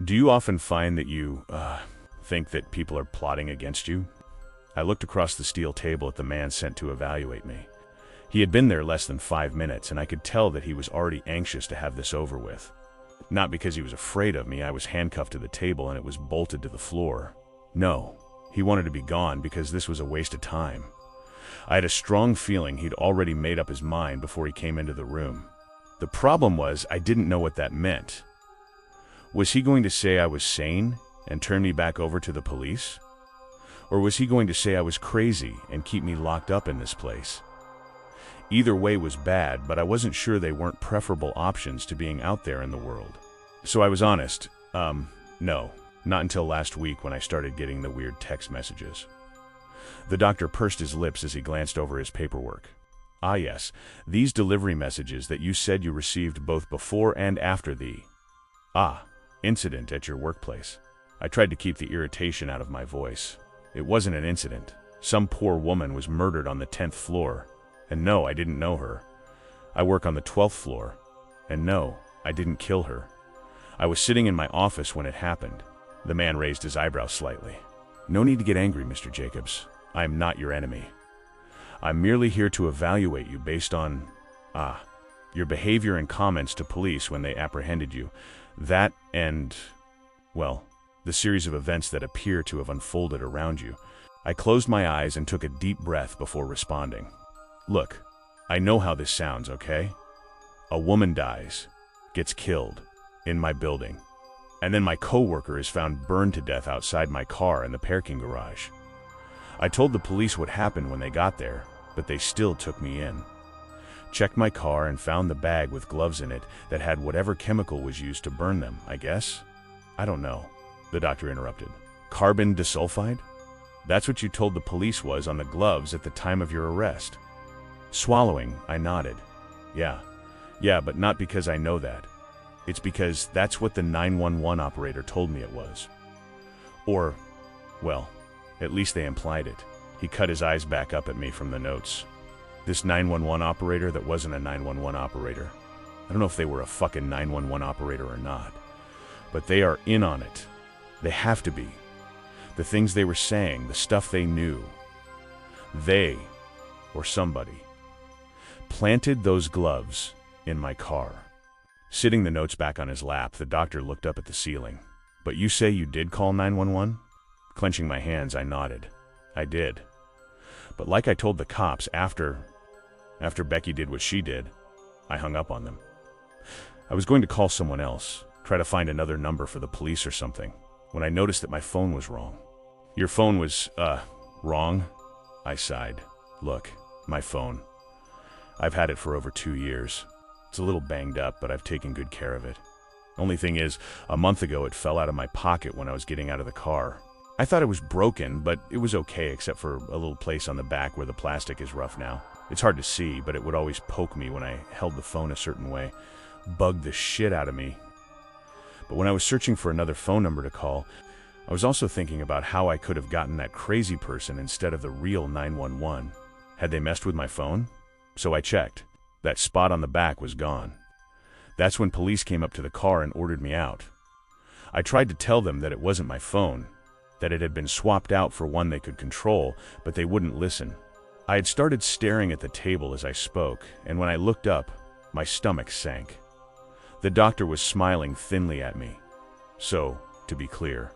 Do you often find that you, think that people are plotting against you? I looked across the steel table at the man sent to evaluate me. He had been there less than 5 minutes, and I could tell that he was already anxious to have this over with. Not because he was afraid of me. I was handcuffed to the table and it was bolted to the floor. No, he wanted to be gone because this was a waste of time. I had a strong feeling he'd already made up his mind before he came into the room. The problem was I didn't know what that meant. Was he going to say I was sane and turn me back over to the police? Or was he going to say I was crazy and keep me locked up in this place? Either way was bad, but I wasn't sure they weren't preferable options to being out there in the world. So I was honest. No, not until last week when I started getting the weird text messages. The doctor pursed his lips as he glanced over his paperwork. Ah yes, these delivery messages that you said you received both before and after the incident at your workplace. I tried to keep the irritation out of my voice. It wasn't an incident. Some poor woman was murdered on the 10th floor. And no, I didn't know her. I work on the 12th floor. And no, I didn't kill her. I was sitting in my office when it happened. The man raised his eyebrows slightly. No need to get angry, Mr. Jacobs. I am not your enemy. I'm merely here to evaluate you based on, your behavior and comments to police when they apprehended you. That and, well, the series of events that appear to have unfolded around you. I closed my eyes and took a deep breath before responding. Look, I know how this sounds, okay? A woman dies, gets killed, in my building. And then my coworker is found burned to death outside my car in the parking garage. I told the police what happened when they got there, but they still took me in. Checked my car and found the bag with gloves in it that had whatever chemical was used to burn them, I guess? I don't know, the doctor interrupted. Carbon disulfide? That's what you told the police was on the gloves at the time of your arrest. Swallowing, I nodded. Yeah, but not because I know that. It's because that's what the 911 operator told me it was. Or, well, at least they implied it. He cut his eyes back up at me from the notes. This 911 operator that wasn't a 911 operator. I don't know if they were a fucking 911 operator or not. But they are in on it. They have to be. The things they were saying, the stuff they knew. They, or somebody, planted those gloves in my car. Sitting the notes back on his lap, the doctor looked up at the ceiling. But you say you did call 911? Clenching my hands, I nodded. I did. But like I told the cops after Becky did what she did, I hung up on them. I was going to call someone else, try to find another number for the police or something, when I noticed that my phone was wrong. Your phone was, wrong? I sighed. Look, my phone. I've had it for over 2 years. It's a little banged up, but I've taken good care of it. Only thing is, a month ago it fell out of my pocket when I was getting out of the car. I thought it was broken, but it was okay except for a little place on the back where the plastic is rough now. It's hard to see, but it would always poke me when I held the phone a certain way. Bugged the shit out of me. But when I was searching for another phone number to call, I was also thinking about how I could have gotten that crazy person instead of the real 911. Had they messed with my phone? So I checked. That spot on the back was gone. That's when police came up to the car and ordered me out. I tried to tell them that it wasn't my phone, that it had been swapped out for one they could control, but they wouldn't listen. I had started staring at the table as I spoke, and when I looked up, my stomach sank. The doctor was smiling thinly at me. So, to be clear,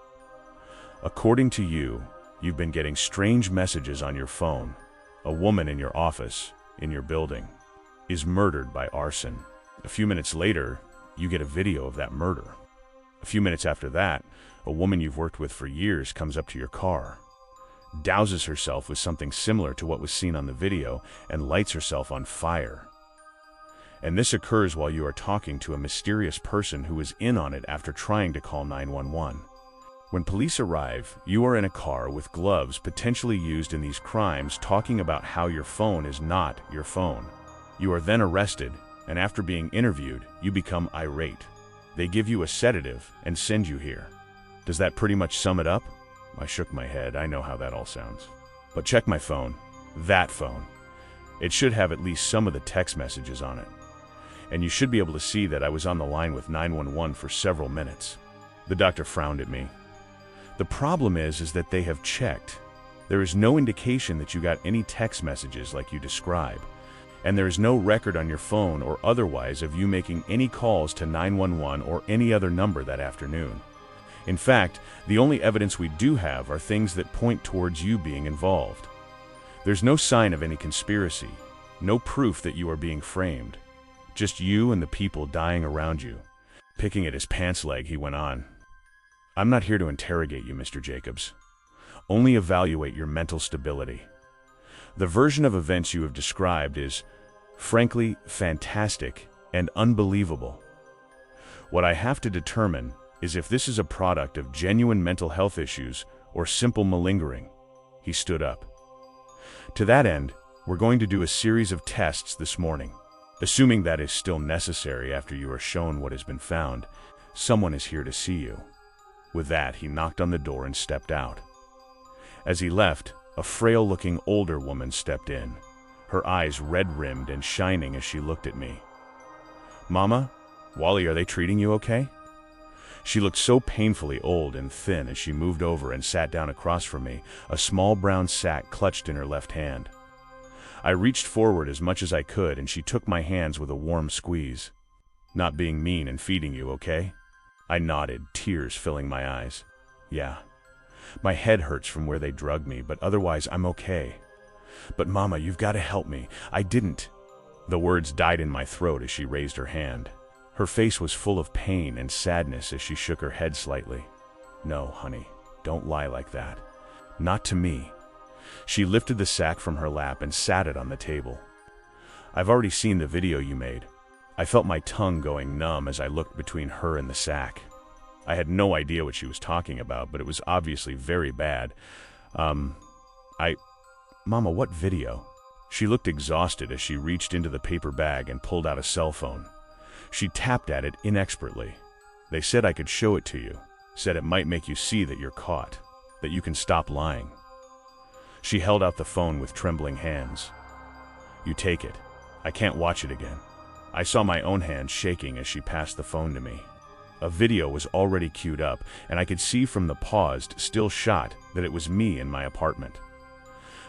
according to you, you've been getting strange messages on your phone. A woman in your office, in your building, is murdered by arson. A few minutes later, you get a video of that murder. A few minutes after that, a woman you've worked with for years comes up to your car, douses herself with something similar to what was seen on the video, and lights herself on fire. And this occurs while you are talking to a mysterious person who is in on it after trying to call 911. When police arrive, you are in a car with gloves potentially used in these crimes talking about how your phone is not your phone. You are then arrested, and after being interviewed, you become irate. They give you a sedative and send you here. Does that pretty much sum it up? I shook my head. I know how that all sounds. But check my phone. That phone. It should have at least some of the text messages on it. And you should be able to see that I was on the line with 911 for several minutes. The doctor frowned at me. The problem is that they have checked. There is no indication that you got any text messages like you describe, and there is no record on your phone or otherwise of you making any calls to 911 or any other number that afternoon. In fact, the only evidence we do have are things that point towards you being involved. There's no sign of any conspiracy, no proof that you are being framed. Just you and the people dying around you. Picking at his pants leg, he went on. I'm not here to interrogate you, Mr. Jacobs. Only evaluate your mental stability. The version of events you have described is, frankly, fantastic and unbelievable. What I have to determine is if this is a product of genuine mental health issues or simple malingering. He stood up. To that end, we're going to do a series of tests this morning. Assuming that is still necessary after you are shown what has been found, someone is here to see you. With that, he knocked on the door and stepped out. As he left, a frail-looking older woman stepped in, her eyes red-rimmed and shining as she looked at me. Mama, Wally, are they treating you okay? She looked so painfully old and thin as she moved over and sat down across from me, a small brown sack clutched in her left hand. I reached forward as much as I could, and she took my hands with a warm squeeze. Not being mean and feeding you, okay? I nodded, tears filling my eyes. Yeah. My head hurts from where they drugged me, but otherwise I'm okay. But Mama, you've got to help me. I didn't. The words died in my throat as she raised her hand. Her face was full of pain and sadness as she shook her head slightly. No, honey, don't lie like that. Not to me. She lifted the sack from her lap and sat it on the table. I've already seen the video you made. I felt my tongue going numb as I looked between her and the sack. I had no idea what she was talking about, but it was obviously very bad. Mama, what video? She looked exhausted as she reached into the paper bag and pulled out a cell phone. She tapped at it inexpertly. They said I could show it to you. Said it might make you see that you're caught, that you can stop lying. She held out the phone with trembling hands. You take it. I can't watch it again. I saw my own hand shaking as she passed the phone to me. A video was already queued up, and I could see from the paused, still shot that it was me in my apartment.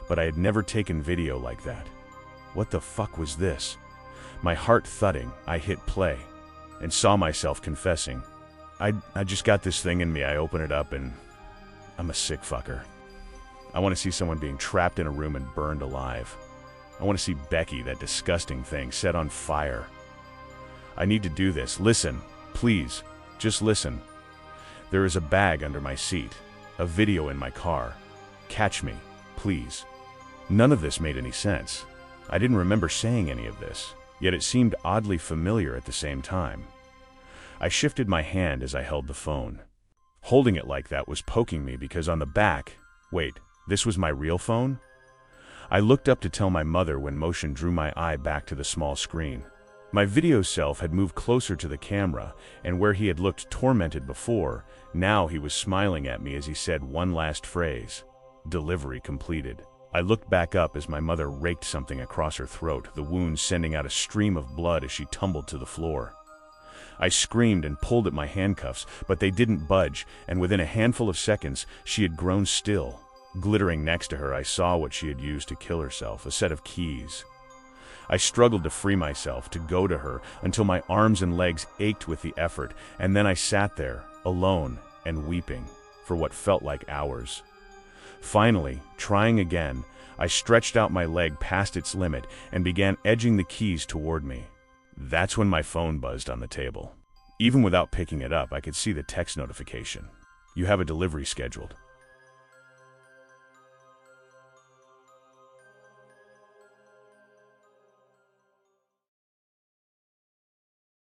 But I had never taken video like that. What the fuck was this? My heart thudding, I hit play, and saw myself confessing. I just got this thing in me. I open it up and I'm a sick fucker. I want to see someone being trapped in a room and burned alive. I want to see Becky, that disgusting thing, set on fire. I need to do this. Listen, please, just listen. There is a bag under my seat, a video in my car. Catch me, please. None of this made any sense. I didn't remember saying any of this, yet it seemed oddly familiar at the same time. I shifted my hand as I held the phone. Holding it like that was poking me because on the back, wait, this was my real phone? I looked up to tell my mother when motion drew my eye back to the small screen. My video self had moved closer to the camera, and where he had looked tormented before, now he was smiling at me as he said one last phrase. Delivery completed. I looked back up as my mother raked something across her throat, the wound sending out a stream of blood as she tumbled to the floor. I screamed and pulled at my handcuffs, but they didn't budge, and within a handful of seconds, she had grown still. Glittering next to her, I saw what she had used to kill herself, a set of keys. I struggled to free myself, to go to her, until my arms and legs ached with the effort, and then I sat there, alone and weeping, for what felt like hours. Finally, trying again, I stretched out my leg past its limit and began edging the keys toward me. That's when my phone buzzed on the table. Even without picking it up, I could see the text notification. You have a delivery scheduled.